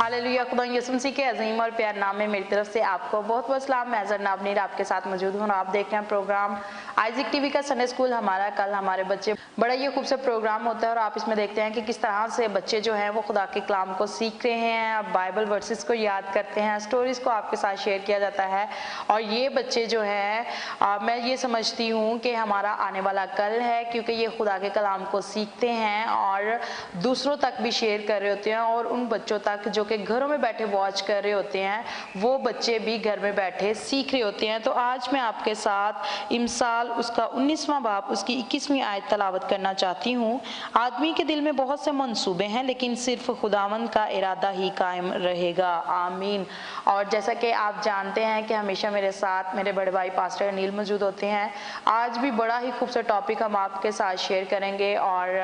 Hallelujah. खुदा यीशु मसीह के अजीम और प्यार नाम में मेरी तरफ से आपको बहुत बहुत सलाम। मैं अजहर नाबनीर आपके साथ मौजूद हूँ और आप देख रहे हैं प्रोग्राम आइज़िक टीवी का संडे स्कूल हमारा कल हमारे बच्चे। बड़ा ये खूबसूरत प्रोग्राम होता है और आप इसमें देखते हैं कि किस तरह से बच्चे जो हैं वो खुदा के कलाम को सीख रहे हैं, बाइबल वर्सेस को याद करते हैं, स्टोरीज़ को आपके साथ शेयर किया जाता है। और ये बच्चे जो हैं मैं ये समझती हूँ कि हमारा आने वाला कल है, क्योंकि ये खुदा के कलाम को सीखते हैं और दूसरों तक भी शेयर कर रहे होते हैं। और उन बच्चों तक जो कि घरों में बैठे वॉच कर रहे होते हैं, वो बच्चे भी घर में बैठे सीख रहे होते हैं। तो आज मैं आपके साथ इमसाल उसका 19वां बाब उसकी 21वीं आयत तलावत करना चाहती हूँ। आदमी के दिल में बहुत से मंसूबे हैं, लेकिन सिर्फ खुदावंद का इरादा ही कायम रहेगा। आमीन। और जैसा कि आप जानते हैं कि हमेशा मेरे साथ मेरे बड़े भाई पास्टर अनिल मौजूद होते हैं। आज भी बड़ा ही खूबसूरत टॉपिक हम आपके साथ शेयर करेंगे और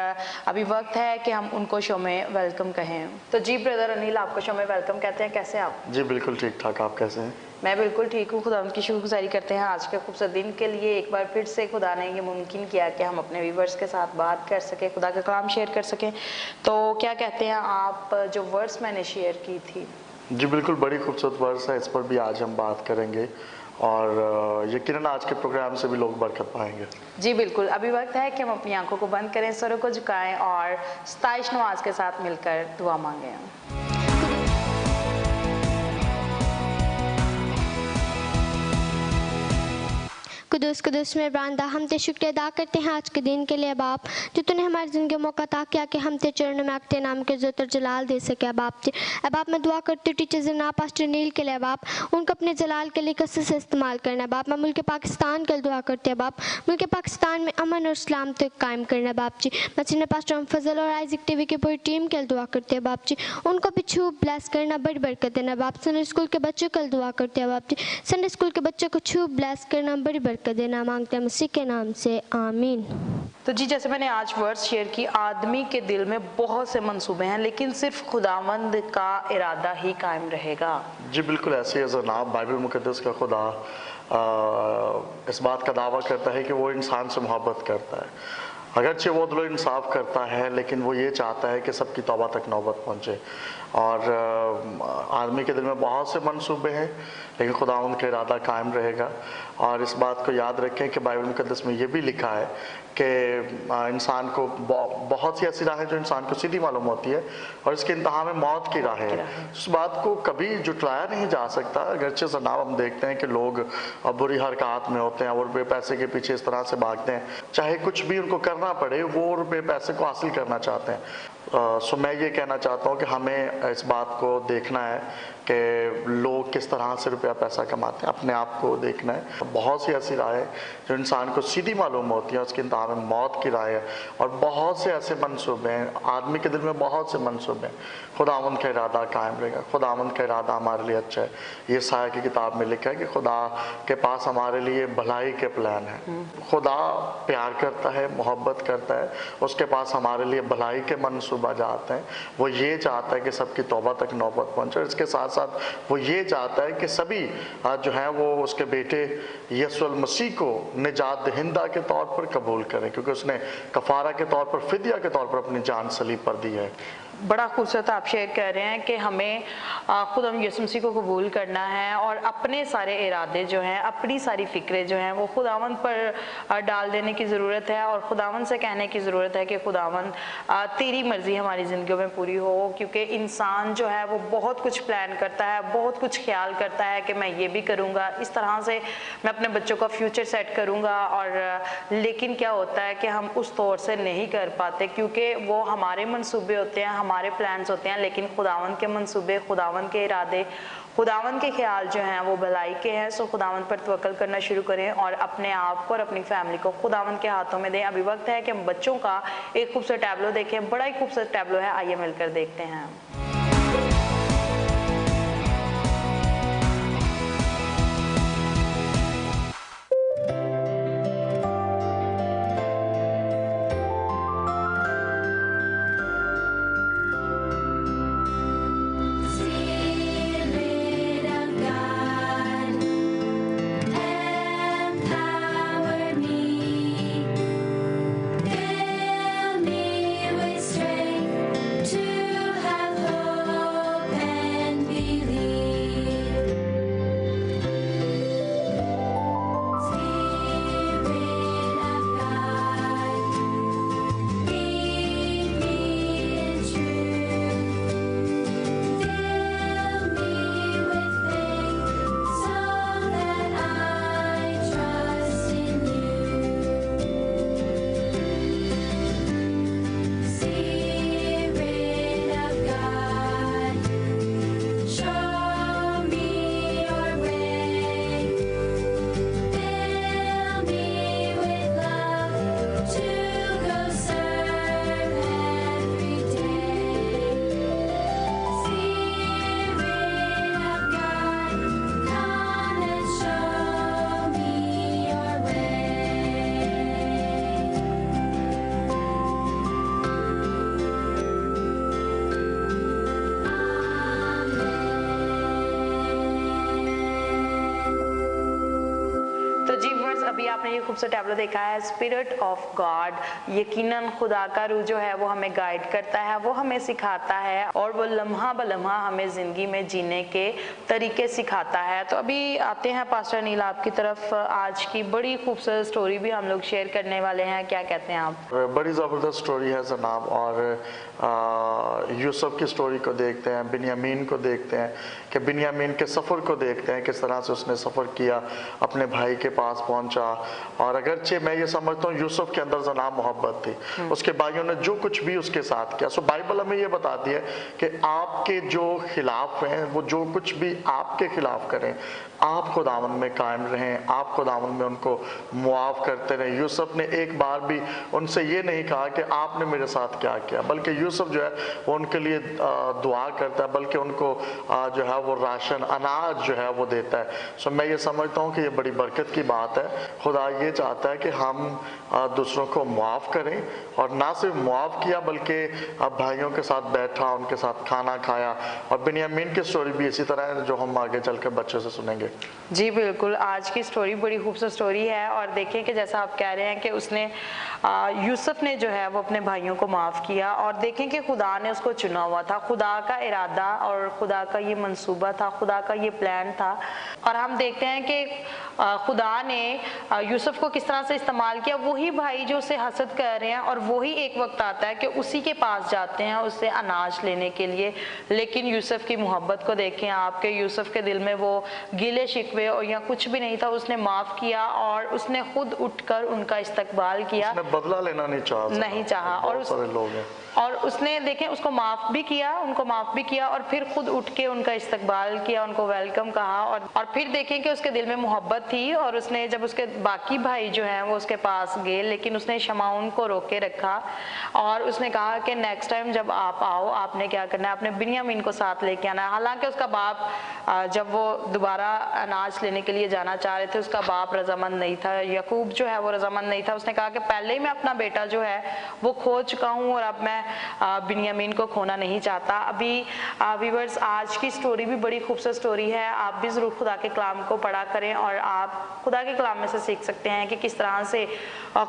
अभी वक्त है कि हम उनको शो में वेलकम कहें। तो जी ब्रदर अनिल, आपको शो में वेलकम कहते हैं। कैसे आप? जी बिल्कुल ठीक ठाक। आप कैसे हैं? मैं बिल्कुल ठीक हूँ। खुदा की शुक्रगुजारी करते हैं आज के खूबसूरत दिन के लिए। एक बार फिर से खुदा ने ये मुमकिन किया कि हम अपने व्यूवर्स के साथ बात कर सकें, खुदा का कलाम शेयर कर सकें। तो क्या कहते हैं आप, जो वर्ड्स मैंने शेयर की थी? जी बिल्कुल, बड़ी खूबसूरत वर्ड्स है, इस पर भी आज हम बात करेंगे और यकीनन आज के प्रोग्राम से भी लोग बरकत पाएंगे। जी बिल्कुल। अभी वक्त है कि हम अपनी आंखों को बंद करें, सरों को झुकाएं और सताइश नवाज के साथ मिलकर दुआ मांगें। कुदूस कुदूस में बांधा हम ते शुक्रिया अदा करते हैं आज के दिन के लिए बाप, जो तूने हमारी ज़िंदगी में मौका अता किया कि हम ते चरणों में आके नाम के इज़्ज़त और जलाल दे सके। बाप जी अब आप मैं दुआ करती हूँ टीचर जनाब पास्टर नील के लिए बाप, उनको अपने जलाल के लिए कसरत से इस्तेमाल करना बाप। मैं मुल्क पाकिस्तान के लिए दुआ करती हूँ बाप, मुल्क पाकिस्तान में अमन और सलामती कायम करना बाप जी। मैं सीनियर पास्टर फजल और आइज़िक टीवी की पूरी टीम के लिए दुआ करती हूँ बाप जी, उनको पिछू ब्लेस करना, बड़ी बरकत देना बाप। संडे स्कूल के बच्चों के लिए दुआ करते हैं बाप जी, संडे स्कूल के बच्चों को छू ब्लेस करना, बड़ी बरकत देना मांगते हैं मसीह के नाम से, आमीन। तो जी जैसे मैंने आज वर्ड्स शेयर की, आदमी के दिल में बहुत से मंसूबे हैं, लेकिन सिर्फ खुदावंद का इरादा ही कायम रहेगा। जी बिल्कुल ऐसे ही जनाब, बाइबल मुकद्दस का खुदा इस बात का दावा करता है कि वो इंसान से मोहब्बत करता है। अगरचे वो दिलो इंसाफ करता है, लेकिन वो ये चाहता है कि सबकी तौबा तक नौबत पहुँचे। और आदमी के दिल में बहुत से मंसूबे हैं, लेकिन खुदावंद का इरादा कायम रहेगा। और इस बात को याद रखें कि बाइबल मुकद्दस में ये भी लिखा है कि इंसान को बहुत सी ऐसी राहें जो इंसान को सीधी मालूम होती है और इसके इंतहा में मौत की राह है। उस बात को कभी जुटलाया नहीं जा सकता। अगरचे जनाब हम देखते हैं कि लोग बुरी हरकत में होते हैं और रुपये पैसे के पीछे इस तरह से भागते हैं, चाहे कुछ भी उनको करना पड़े वो रुपये पैसे को हासिल करना चाहते हैं। सो मैं ये कहना चाहता हूँ कि हमें इस बात को देखना है कि लोग किस तरह से रुपया पैसा कमाते हैं, अपने आप को देखना है। बहुत सी ऐसी राहें जो इंसान को सीधी मालूम होती हैं, उसके इंतहा में मौत की राह है। और बहुत से ऐसे मंसूबे हैं, आदमी के दिल में बहुत से मंसूबे हैं। खुदावंद का इरादा कायम रहेगा, खुदावंद का इरादा हमारे लिए अच्छा है। ये साया की किताब में लिखा है कि खुदा के पास हमारे लिए भलाई के प्लान है। खुदा प्यार करता है, मोहब्बत करता है, उसके पास हमारे लिए भलाई के मंसूबा जाते हैं। वो ये चाहता है कि सबकी तौबा तक नौबत पहुँचे, और इसके साथ साथ वो ये चाहता है कि सभी जो हैं वो उसके बेटे यीशु मसीह को निजात दहिंदा के तौर पर कबूल करें, क्योंकि उसने कफारा के तौर पर, फिदिया के तौर पर अपनी जान सलीब पर दी है। बड़ा खूबसूरत आप शेयर कर रहे हैं कि हमें खुद हम यीशु मसीह को कबूल करना है और अपने सारे इरादे जो हैं, अपनी सारी फ़िक्रें जो हैं वो खुदावंद पर डाल देने की ज़रूरत है और खुदावंद से कहने की ज़रूरत है कि खुदावंद तेरी मर्ज़ी हमारी ज़िंदगी में पूरी हो। क्योंकि इंसान जो है वो बहुत कुछ प्लान करता है, बहुत कुछ ख्याल करता है कि मैं ये भी करूँगा, इस तरह से मैं अपने बच्चों का फ्यूचर सेट करूँगा। और लेकिन क्या होता है कि हम उस तौर से नहीं कर पाते, क्योंकि वो हमारे मंसूबे होते हैं, हमारे प्लान्स होते हैं, लेकिन खुदावंद के मंसूबे, खुदावंद के इरादे, खुदावंद के ख्याल जो हैं वो भलाई के हैं। सो खुदावंद पर तवक्कल करना शुरू करें और अपने आप को और अपनी फैमिली को खुदावंद के हाथों में दें। अभी वक्त है कि हम बच्चों का एक खूबसूरत टैब्लो देखें। बड़ा ही खूबसूरत टैब्लो है, आइए मिलकर देखते हैं। Fill me with strength to have hope. अभी आपने ये खूबसूरत टैबलो देखा है, स्पिरिट ऑफ गॉड। यकीनन खुदा का रूह जो है वो हमें गाइड करता है, वो हमें सिखाता है और वो लम्हा ब लम्हा हमें ज़िंदगी में जीने के तरीके सिखाता है। तो अभी आते हैं पास्टर अनिल आपकी तरफ, आज की बड़ी खूबसूरत स्टोरी भी हम लोग शेयर करने वाले हैं, क्या कहते हैं आप? बड़ी ज़बरदस्त स्टोरी है जनाब, और यूसुफ की स्टोरी को देखते हैं, बिन्यामीन को देखते हैं कि बिन्यामीन के सफ़र को देखते हैं, किस तरह से उसने सफ़र किया, अपने भाई के पास पहुंचा। और अगरचे मैं ये समझता हूँ यूसुफ के अंदर जनाब मोहब्बत थी, उसके भाइयों ने जो कुछ भी उसके साथ किया। सो बाइबल हमें ये बताती है कि आपके जो खिलाफ हैं, वो जो कुछ भी आपके खिलाफ करें, आप खुदावन में कायम रहें, आप खुदावन में उनको मुआफ़ करते रहें। यूसुफ ने एक बार भी उनसे ये नहीं कहा कि आपने मेरे साथ क्या किया, बल्कि यूसुफ जो है वो उनके लिए दुआ करता है, बल्कि उनको जो है वो राशन अनाज जो है वो देता है। सो मैं ये समझता हूँ कि ये बड़ी बरकत की बात है। खुदा ये चाहता है कि हम दूसरों को मुआफ़ करें, और ना सिर्फ मुआफ़ किया बल्कि भाइयों के साथ बैठा, उनके साथ खाना खाया। और बिन्यामीन की स्टोरी भी इसी तरह है, जो हम आगे चल के बच्चों से सुनेंगे। जी बिल्कुल, आज की स्टोरी बड़ी खूबसूरत स्टोरी है। और देखें कि जैसा आप कह रहे हैं कि उसने यूसुफ ने जो है वो अपने भाइयों को माफ़ किया, और देखें कि खुदा ने उसको चुना हुआ था, खुदा का इरादा और खुदा का ये मंसूबा था, खुदा का ये प्लान था। और हम देखते हैं कि खुदा ने यूसुफ को किस तरह से इस्तेमाल किया। वही भाई जो उसे हसद कर रहे हैं, और वही एक वक्त आता है कि उसी के पास जाते हैं उससे अनाज लेने के लिए। लेकिन यूसुफ की मोहब्बत को देखें आपके, यूसुफ के दिल में वो गिले शिकवे और या कुछ भी नहीं था। उसने माफ़ किया और उसने खुद उठकर उनका इस्तकबाल किया, बदला लेना नहीं चाहा और सारे लोग हैं। और उसने देखें उसको माफ़ भी किया, उनको माफ़ भी किया, और फिर खुद उठ के उनका इस्तकबाल किया, उनको वेलकम कहा। और फिर देखें कि उसके दिल में मोहब्बत थी, और उसने जब उसके बाकी भाई जो हैं वो उसके पास गए, लेकिन उसने शमाउन को रोके रखा, और उसने कहा कि नेक्स्ट टाइम जब आप आओ, आपने क्या करना है, अपने बिन्यामीन को साथ लेके आना है। हालांकि उसका बाप जब वो दोबारा अनाज लेने के लिए जाना चाह रहे थे, उसका बाप रजामंद नहीं था, याकूब जो है वो रजामंद नहीं था। उसने कहा कि पहले ही मैं अपना बेटा जो है वो खो चुका हूँ, और अब मैं बिन्यामीन को खोना नहीं चाहता। अभी व्यूअर्स, आज की स्टोरी भी बड़ी खूबसूरत स्टोरी है। आप भी ज़रूर खुदा के कलाम को पढ़ा करें, और आप खुदा के कलाम में से सीख सकते हैं कि किस तरह से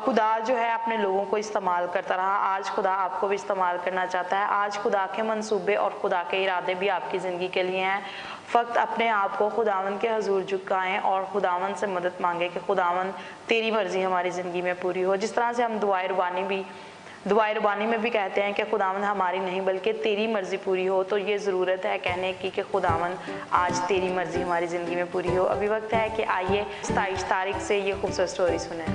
खुदा जो है अपने लोगों को इस्तेमाल करता रहा। आज खुदा आपको भी इस्तेमाल करना चाहता है। आज खुदा के मंसूबे और खुदा के इरादे भी आपकी ज़िंदगी के लिए हैं। फ़क्त अपने आप को खुदावन के हजूर झुकाएं और खुदावन से मदद मांगें कि खुदावन तेरी मर्ज़ी हमारी ज़िंदगी में पूरी हो। जिस तरह से हम दुआए रुबानी में भी कहते हैं कि खुदावन हमारी नहीं बल्कि तेरी मर्ज़ी पूरी हो, तो ये ज़रूरत है कहने की कि खुदावन आज तेरी मर्ज़ी हमारी ज़िंदगी में पूरी हो। अभी वक्त है कि आइए 27 तारीख से ये खूबसूरत स्टोरी सुनें।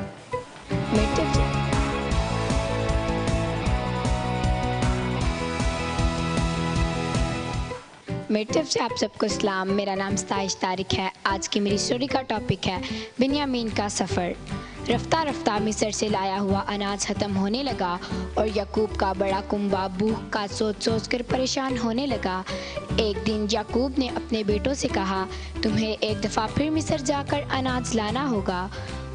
मेरी तरफ से आप सबको सलाम। मेरा नाम 27 तारीख है। आज की मेरी स्टोरी का टॉपिक है बिन्यामीन का सफ़र। रफ्ता रफ्ता मिस्र से लाया हुआ अनाज ख़त्म होने लगा, और याकूब का बड़ा कुंबा भूख का सोच सोच कर परेशान होने लगा। एक दिन याकूब ने अपने बेटों से कहा, तुम्हें एक दफ़ा फिर मिस्र जाकर अनाज लाना होगा।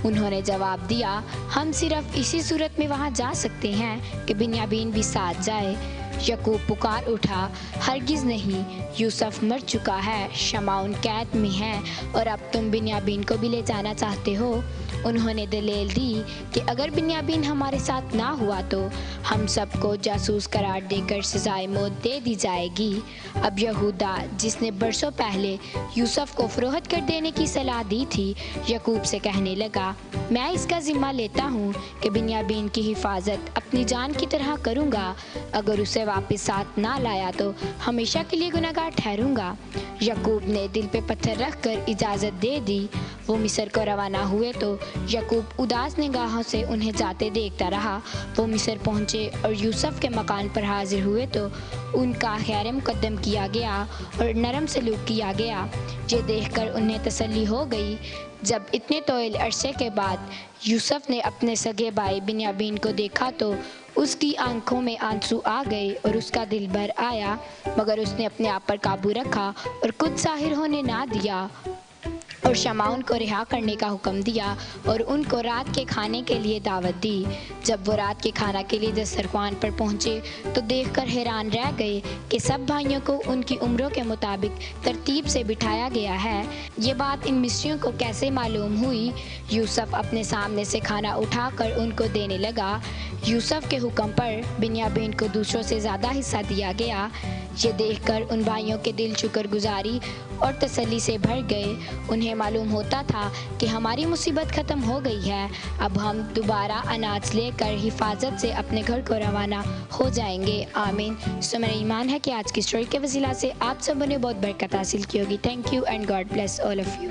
उन्होंने जवाब दिया, हम सिर्फ इसी सूरत में वहाँ जा सकते हैं कि बिन्यामीन भी साथ जाए। याकूब पुकार उठा, हरगिज़ नहीं, यूसुफ मर चुका है, शमाउन कैद में है, और अब तुम बिन्यामीन को भी ले जाना चाहते हो। उन्होंने दलील दी कि अगर बिन्यामीन हमारे साथ ना हुआ तो हम सबको जासूस करार देकर सजाए मौत दे दी जाएगी। अब यहूदा, जिसने बरसों पहले यूसुफ को फरोख्त कर देने की सलाह दी थी, याकूब से कहने लगा, मैं इसका जिम्मा लेता हूँ कि बिन्यामीन की हिफाजत अपनी जान की तरह करूँगा। अगर उसे वापस साथ ना लाया तो हमेशा के लिए गुनहगार ठहरूंगा। याकूब ने दिल पे पत्थर रख कर इजाज़त दे दी। वो मिस्र को रवाना हुए तो याकूब उदास निगाहों से उन्हें जाते देखता रहा। वो मिस्र पहुँचे और यूसुफ के मकान पर हाजिर हुए तो उनका खैर मुकद्दम किया गया और नरम सलूक किया गया। ये देखकर उन्हें तसल्ली हो गई। जब इतने तोइल अरसे के बाद यूसुफ ने अपने सगे भाई बिन्यामीन को देखा तो उसकी आंखों में आंसू आ गए और उसका दिल भर आया, मगर उसने अपने आप पर काबू रखा और कुछ जाहिर होने ना दिया। और शमाउन को रिहा करने का हुक्म दिया और उनको रात के खाने के लिए दावत दी। जब वो रात के खाना के लिए दस्तरख्वान पर पहुँचे तो देखकर हैरान रह गए कि सब भाइयों को उनकी उम्रों के मुताबिक तरतीब से बिठाया गया है। ये बात इन मिस्रियों को कैसे मालूम हुई? यूसुफ अपने सामने से खाना उठाकर उनको देने लगा। यूसुफ के हुक्म पर बिन्यामीन को दूसरों से ज़्यादा हिस्सा दिया गया। ये देखकर उन भाइयों के दिल शुक्रगुजारी और तसल्ली से भर गए। उन्हें मालूम होता था कि हमारी मुसीबत ख़त्म हो गई है, अब हम दोबारा अनाज लेकर हिफाजत से अपने घर को रवाना हो जाएंगे। आमीन। सो मेरा ईमान है कि आज की स्टोरी के वसीला से आप सबों ने बहुत बरकत हासिल की होगी। Thank you and God bless all of you.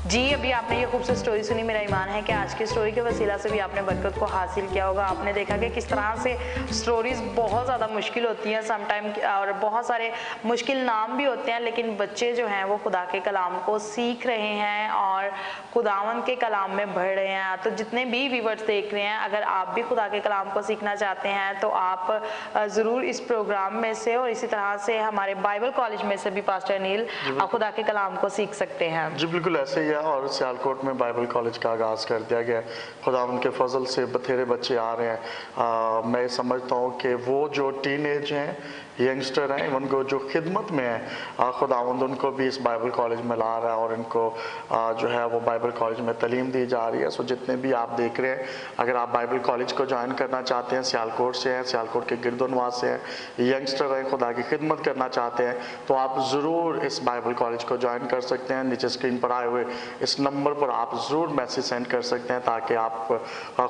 जी, अभी आपने ये खूबसूरत स्टोरी सुनी। मेरा ईमान है कि आज की स्टोरी के वसीला से भी आपने बरकत को हासिल किया होगा। आपने देखा कि किस तरह से स्टोरीज़ बहुत ज़्यादा मुश्किल होती हैं समटाइम, और बहुत सारे मुश्किल नाम भी होते हैं, लेकिन बच्चे जो हैं वो खुदा के कलाम को सीख रहे हैं और खुदावन के कलाम में बढ़ रहे हैं। तो जितने भी व्यूअर्स देख रहे हैं, अगर आप भी खुदा के कलाम को सीखना चाहते हैं तो आप ज़रूर इस प्रोग्राम में से और इसी तरह से हमारे बाइबल कॉलेज में से भी पास्टर अनिल खुदा के कलाम को सीख सकते हैं। जी बिल्कुल ऐसे ही है, और सियालकोट में बाइबल कॉलेज का आगाज़ कर दिया गया। खुदा उनके फजल से बथेरे बच्चे आ रहे हैं। मैं समझता हूँ कि वो जो टीनेज हैं, यंगस्टर हैं, उनको जो खिदमत में है, खुदावंद उनको भी इस बाइबल कॉलेज में ला रहा है और इनको जो है वो बाइबल कॉलेज में तालीम दी जा रही है। सो जितने भी आप देख रहे हैं, अगर आप बाइबल कॉलेज को ज्वाइन करना चाहते हैं, सियालकोट से हैं, सियालकोट के गिरदोनवास से हैं, यंगस्टर हैं, खुदा की खिदमत करना चाहते हैं, तो आप ज़रूर इस बाइबल कॉलेज को ज्वाइन कर सकते हैं। नीचे स्क्रीन पर आए हुए इस नंबर पर आप ज़रूर मैसेज सेंड कर सकते हैं ताकि आप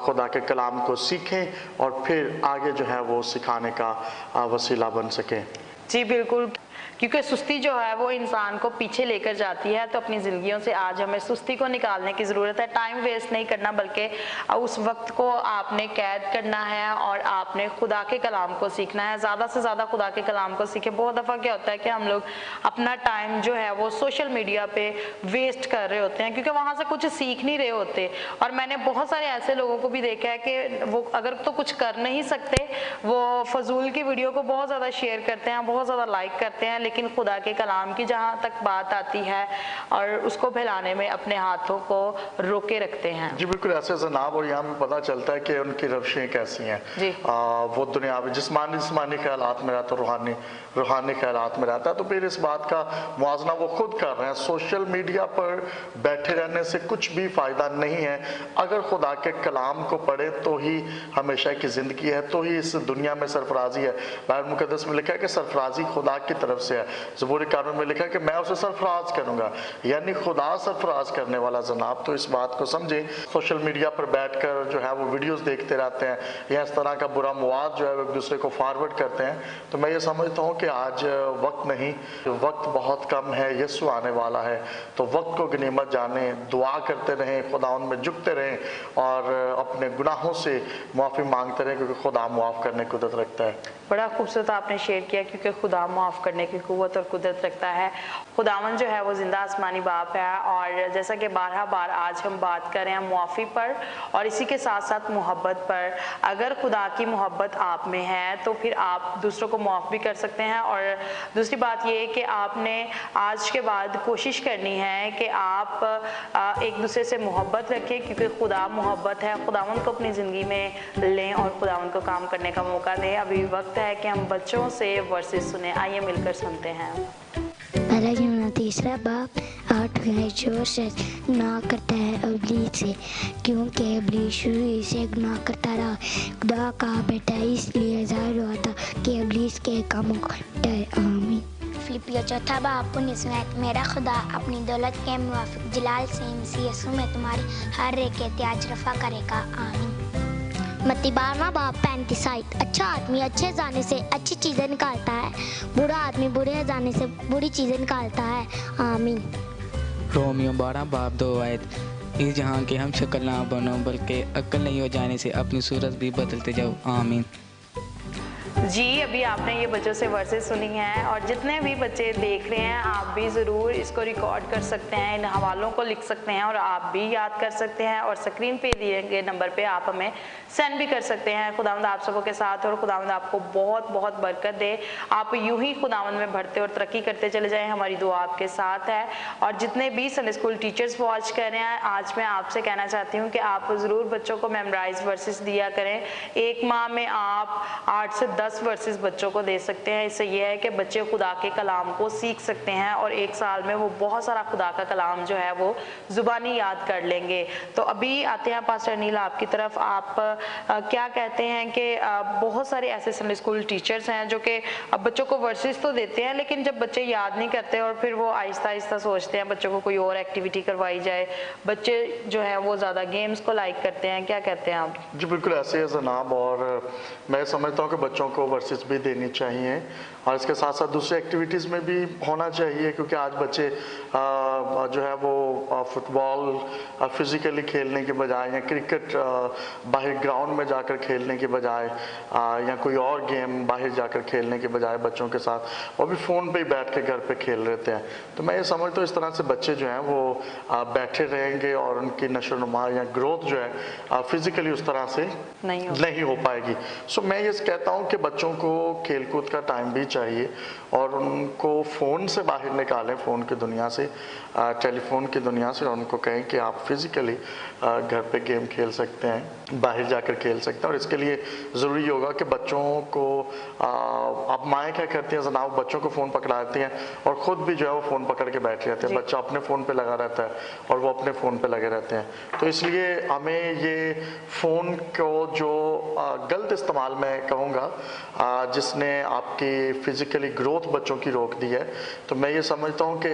खुदा के कलाम को सीखें और फिर आगे जो है वो सिखाने का वसीला बन सकें। जी बिल्कुल, क्योंकि सुस्ती जो है वो इंसान को पीछे लेकर जाती है। तो अपनी ज़िंदगियों से आज हमें सुस्ती को निकालने की ज़रूरत है। टाइम वेस्ट नहीं करना, बल्कि उस वक्त को आपने कैद करना है और आपने खुदा के कलाम को सीखना है। ज़्यादा से ज़्यादा खुदा के कलाम को सीखें। बहुत दफ़ा क्या होता है कि हम लोग अपना टाइम जो है वो सोशल मीडिया पे वेस्ट कर रहे होते हैं, क्योंकि वहाँ से कुछ सीख नहीं रहे होते। और मैंने बहुत सारे ऐसे लोगों को भी देखा है कि वो अगर तो कुछ कर नहीं सकते, वो फजूल की वीडियो को बहुत ज़्यादा शेयर करते हैं, बहुत ज़्यादा लाइक करते हैं, लेकिन खुदा के कलाम की जहाँ तक बात आती है और उसको फैलाने में अपने हाथों को रोके रखते हैं। जी बिल्कुल ऐसे जनाब, और यहाँ में पता चलता है कि उनकी रवशें कैसी हैं। वो दुनिया में जिस्मानी ख्यालात में रहता है, रूहानी ख्यालात में रहता है। तो फिर इस बात का मुआवजा वो खुद कर रहे हैं। सोशल मीडिया पर बैठे रहने से कुछ भी फ़ायदा नहीं है। अगर खुदा के कलाम को पढ़े तो ही हमेशा की ज़िंदगी है, तो ही इस दुनिया में सरफराजी है। बाइबल मुकद्दस में लिखा है कि सरफराजी खुदा की तरफ से है। ज़बूर कानून में लिखा है कि मैं उसे सरफराज करूंगा, यानी खुदा सरफराज करने वाला जनाब। तो इस बात को समझें। सोशल मीडिया पर बैठकर जो है वो वीडियोस देखते रहते हैं या इस तरह का बुरा मवाद जो है वो एक दूसरे को फॉरवर्ड करते हैं। तो मैं ये समझता हूँ कि आज वक्त नहीं, वक्त बहुत कम है, यीशु आने वाला है। तो वक्त को गनीमत जाने, दुआ करते रहें, खुदा उनमें झुकते रहें और अपने गुनाहों से माफ़ी मांगते रहें, क्योंकि खुदा माफ़ करने की कुदरत रखता है। बड़ा खूबसूरत आपने शेयर किया, क्योंकि खुदा माफ़ करने की कुव्वत और कुदरत रखता है। खुदावन जो है वो जिंदा आसमानी बाप है। और जैसा कि बार आज हम बात कर रहे हैं मुआफ़ी पर और इसी के साथ साथ मोहब्बत पर। अगर खुदा की मोहब्बत आप में है तो फिर आप दूसरों को माफ़ भी कर सकते हैं। और दूसरी बात ये है कि आपने आज के बाद कोशिश करनी है कि आप एक दूसरे से मोहब्बत रखें, क्योंकि खुदा मोहब्बत है। खुदावन को अपनी ज़िंदगी में लें और खुदावन को काम करने का मौका दें। अभी वक्त है कि हम बच्चों से वर्सेस सुने। आइए मिलकर सुनते हैं। पहला यूना तीसरा बाप 8 जोर से गुनाह करता है इब्लीस से, क्योंकि इब्लीस शुरू से गुनाह करता रहा। खुदा का बेटा इसलिए ज़ाहिर हुआ था कि इब्लीस के कामों को डरे। आमीन। फिलिपियो 4 बाप 19 आयत। मेरा खुदा अपनी दौलत के मुवाफिक जलाल से मसीह यीशु में तुम्हारी हर एक एहतियाज रफा करेगा। आमीन। मत्ती 12 बाप 35 आयत। अच्छा आदमी अच्छे जाने से अच्छी चीज़ें निकालता है, बुरा आदमी बुरे जाने से बुरी चीज़ें निकालता है। आमीन। रोमियो 12 बाप 2 आयत। इस जहाँ के हम शक्ल ना बनो, बल्कि अक्ल नहीं हो जाने से अपनी सूरत भी बदलते जाओ। आमीन। जी, अभी आपने ये बच्चों से वर्सेस सुनी हैं और जितने भी बच्चे देख रहे हैं आप भी ज़रूर इसको रिकॉर्ड कर सकते हैं, इन हवालों को लिख सकते हैं और आप भी याद कर सकते हैं और स्क्रीन पे दिए गए नंबर पे आप हमें सेंड भी कर सकते हैं। खुदावंद आप सबों के साथ और खुदावंद आपको बहुत बहुत बरकत दे। आप यूं ही खुदावंद में बढ़ते और तरक्की करते चले जाएं, हमारी दुआ आपके साथ है। और जितने भी संडे स्कूल टीचर्स वॉच कर रहे हैं, आज मैं आपसे कहना चाहती हूँ कि आप ज़रूर बच्चों को मेमोराइज वर्सेस दिया करें। एक माह में आप 8 से 10 वर्सेस बच्चों को दे सकते हैं। इससे यह है कि बच्चे खुदा के कलाम को सीख सकते हैं और एक साल में वो बहुत सारा खुदा का कलाम जो है वो जुबानी याद कर लेंगे। तो अभी आते हैं पास्टर अनिल आपकी तरफ। आप क्या कहते हैं कि बहुत सारे ऐसे संडे स्कूल टीचर्स हैं जो कि बच्चों को वर्सेस तो देते हैं, लेकिन जब बच्चे याद नहीं करते और फिर वो आहिस्ता आहिस्ता सोचते हैं बच्चों को कोई और एक्टिविटी करवाई जाए। बच्चे जो है वो ज़्यादा गेम्स को लाइक करते हैं, क्या कहते हैं आप? जी बिल्कुल ऐसे है जनाब, और मैं समझता हूँ कि बच्चों को वर्सेस भी देनी चाहिए और इसके साथ साथ दूसरी एक्टिविटीज़ में भी होना चाहिए, क्योंकि आज बच्चे जो है वो फुटबॉल फिज़िकली खेलने के बजाय या क्रिकेट बाहर ग्राउंड में जाकर खेलने के बजाय या कोई और गेम बाहर जाकर खेलने के बजाय बच्चों के साथ वो भी फ़ोन पे ही बैठ के घर पे खेल रहते हैं। तो मैं ये समझता हूँ इस तरह से बच्चे जो हैं वो बैठे रहेंगे और उनकी नशोनुमा या ग्रोथ जो है फिज़िकली उस तरह से नहीं हो पाएगी। सो मैं ये कहता हूँ कि बच्चों को खेलकूद का टाइम भी चाहिए और उनको फ़ोन से बाहर निकालें, फ़ोन की दुनिया से, टेलीफोन की दुनिया से, और उनको कहें कि आप फिज़िकली घर पे गेम खेल सकते हैं, बाहर जाकर खेल सकते हैं। और इसके लिए ज़रूरी होगा कि बच्चों को अब माएँ क्या करती हैं जनाब, बच्चों को फ़ोन पकड़ा देती हैं और ख़ुद भी जो है वो फ़ोन पकड़ के बैठ जाते हैं। बच्चा अपने फ़ोन पे लगा रहता है और वो अपने फ़ोन पे लगे रहते हैं। तो इसलिए हमें ये फ़ोन को जो गलत इस्तेमाल मैं कहूँगा जिसने आपकी फ़िज़िकली ग्रोथ बच्चों की रोक दी है, तो मैं ये समझता हूँ कि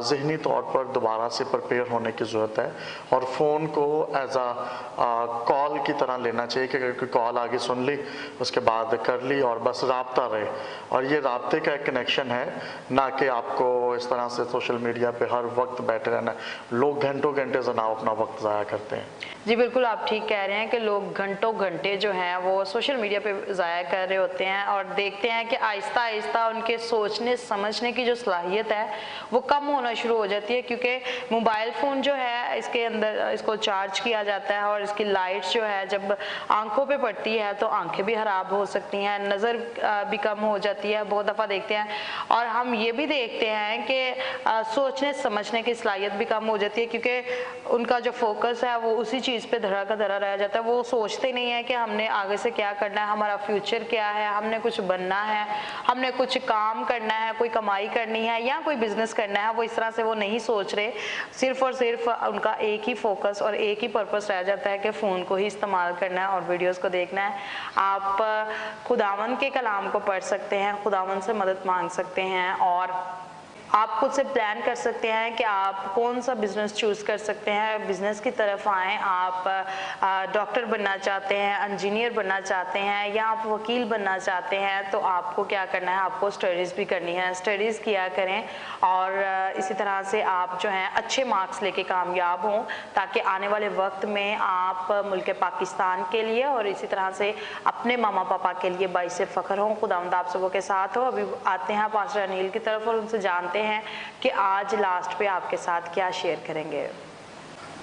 ज़हनी तौर पर दोबारा से प्रिपेयर होने की ज़रूरत है और फ़ोन को एज कॉल की तरह लेना चाहिए कि अगर कोई कॉल आगे सुन ली उसके बाद कर ली और बस राब्ता रहे, और ये राब्ते का एक कनेक्शन है, ना कि आपको इस तरह से सोशल मीडिया पे हर वक्त बैठे रहना। लोग घंटों घंटे जनाब अपना वक्त ज़ाया करते हैं। जी बिल्कुल, आप ठीक कह रहे हैं कि लोग घंटों घंटे जो हैं वो सोशल मीडिया पे ज़ाया कर रहे होते हैं और देखते हैं कि आहिस्ता आहिस्ता उनके सोचने समझने की जो सलाहियत है वो कम होना शुरू हो जाती है, क्योंकि मोबाइल फ़ोन जो है इसके अंदर इसको चार्ज किया जाता है और इसकी लाइट्स जो है जब आंखों पे पड़ती है तो आंखें भी ख़राब हो सकती हैं, नज़र भी कम हो जाती है, बहुत दफ़ा देखते हैं। और हम ये भी देखते हैं कि सोचने समझने की सलाहियत भी कम हो जाती है, क्योंकि उनका जो फोकस है वो उसी चीज़ पे धरा का धरा रह जाता है। वो सोचते नहीं है कि हमने आगे से क्या करना है, हमारा फ्यूचर क्या है, हमने कुछ बनना है, हमने कुछ काम करना है, कोई कमाई करनी है या कोई बिजनेस करना है। वो इस तरह से वो नहीं सोच रहे, सिर्फ और सिर्फ उनका एक ही फोकस और एक ही पर्पस रह जाता है कि फ़ोन को ही इस्तेमाल करना है और वीडियोस को देखना है। आप खुदावंद के कलाम को पढ़ सकते हैं, खुदावंद से मदद मांग सकते हैं और आप खुद से प्लान कर सकते हैं कि आप कौन सा बिज़नेस चूज़ कर सकते हैं, बिज़नेस की तरफ आएँ। आप डॉक्टर बनना चाहते हैं, इंजीनियर बनना चाहते हैं या आप वकील बनना चाहते हैं, तो आपको क्या करना है, आपको स्टडीज़ भी करनी है, स्टडीज़ किया करें और इसी तरह से आप जो हैं अच्छे मार्क्स लेके कामयाब हों, ताकि आने वाले वक्त में आप मुल्क पाकिस्तान के लिए और इसी तरह से अपने मामा पापा के लिए बाइसे फ़ख्र हों। खुदावंद आप सबों के साथ हो। अभी आते हैं पास्टर अनिल की तरफ और उनसे जानते हैं कि आज लास्ट पे आपके साथ क्या शेयर करेंगे।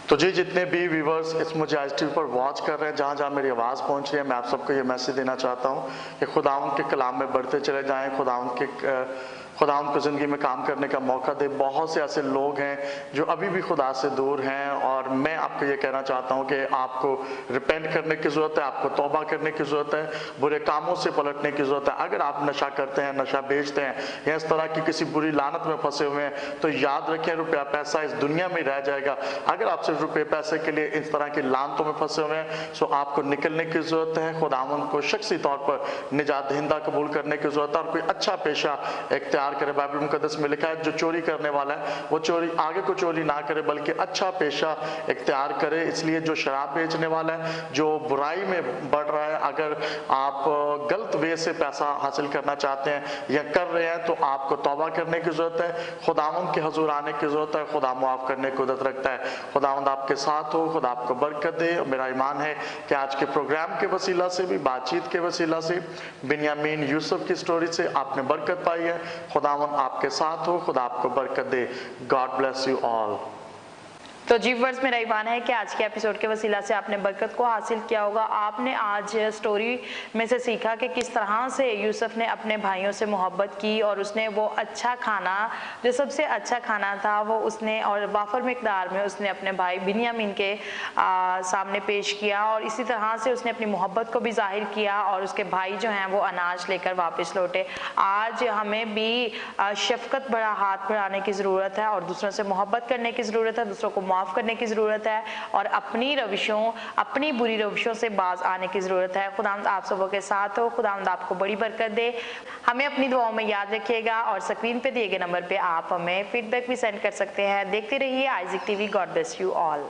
तो जी जितने भी व्यूवर्स इस मुझे आज टीवी पर वॉच कर रहे हैं, जहाँ जहाँ मेरी आवाज़ पहुँच रही है, मैं आप सबको ये मैसेज देना चाहता हूँ कि खुदावंद के कलाम में बढ़ते चले जाएँ, खुदावंद को ज़िंदगी में काम करने का मौका दे। बहुत से ऐसे लोग हैं जो अभी भी खुदा से दूर हैं और मैं आपको ये कहना चाहता हूँ कि आपको रिपेंट करने की ज़रूरत है, आपको तौबा करने की ज़रूरत है, बुरे कामों से पलटने की ज़रूरत है। अगर आप नशा करते हैं, नशा बेचते हैं या इस तरह की किसी बुरी लानत में फंसे हुए हैं, तो याद रखें रुपया पैसा इस दुनिया में रह जाएगा। अगर आप सिर्फ रुपये पैसे के लिए इस तरह की लानतों में फंसे हुए हैं, तो आपको निकलने की ज़रूरत है। खुदावंद को शख्सी तौर पर निजात दहिंदा कबूल करने की ज़रूरत है और कोई अच्छा पेशा इख्तियार इख्तियार करे। बाइबल मुकद्दस में लिखा है जो चोरी करने वाला है वो चोरी आगे को चोरी ना करे बल्कि अच्छा पेशा इख्तियार करे। इसलिए जो शराब बेचने वाला है, जो बुराई में बढ़ रहा है, अगर आप गलत वे से पैसा हासिल करना चाहते हैं या कर रहे हैं तो आपको तौबा करने की ज़रूरत है, खुदावंद के हजूर आने की ज़रूरत है। खुदा माफ़ करने की कुदरत रखता है। खुदावंद आपके साथ हो, खुदा आपको बरकत दे। और मेरा ईमान है कि आज के प्रोग्राम के वसीला से भी, बातचीत के वसीला से, बिन्यामीन यूसुफ की स्टोरी से आपने बरकत पाई है। खुदावंद आपके साथ हो, खुदा आपको बरकत दे। God bless you all. तो जी वर्स, मेरा ईमान है कि आज के एपिसोड के वसीला से आपने बरकत को हासिल किया होगा। आपने आज स्टोरी में से सीखा कि किस तरह से यूसुफ ने अपने भाइयों से मोहब्बत की और उसने वो अच्छा खाना, जो सबसे अच्छा खाना था, वो उसने और वाफर मिकदार में उसने अपने भाई बिन्यामीन के सामने पेश किया। और इसी तरह से उसने अपनी मोहब्बत को भी जाहिर किया और उसके भाई जो हैं वो अनाज लेकर वापस लौटे। आज हमें भी शफकत बड़ा हाथ बढ़ाने की ज़रूरत है और दूसरों से मोहब्बत करने की ज़रूरत है, दूसरों को माफ़ करने की ज़रूरत है और अपनी रविशों, अपनी बुरी रविशों से बाज आने की ज़रूरत है। खुदावंद आप सबों के साथ हो। खुदावंद आपको बड़ी बरकत दे। हमें अपनी दुआओं में याद रखिएगा और स्क्रीन पे दिए गए नंबर पे आप हमें फीडबैक भी सेंड कर सकते हैं। देखते रहिए Isaac TV. God bless you all.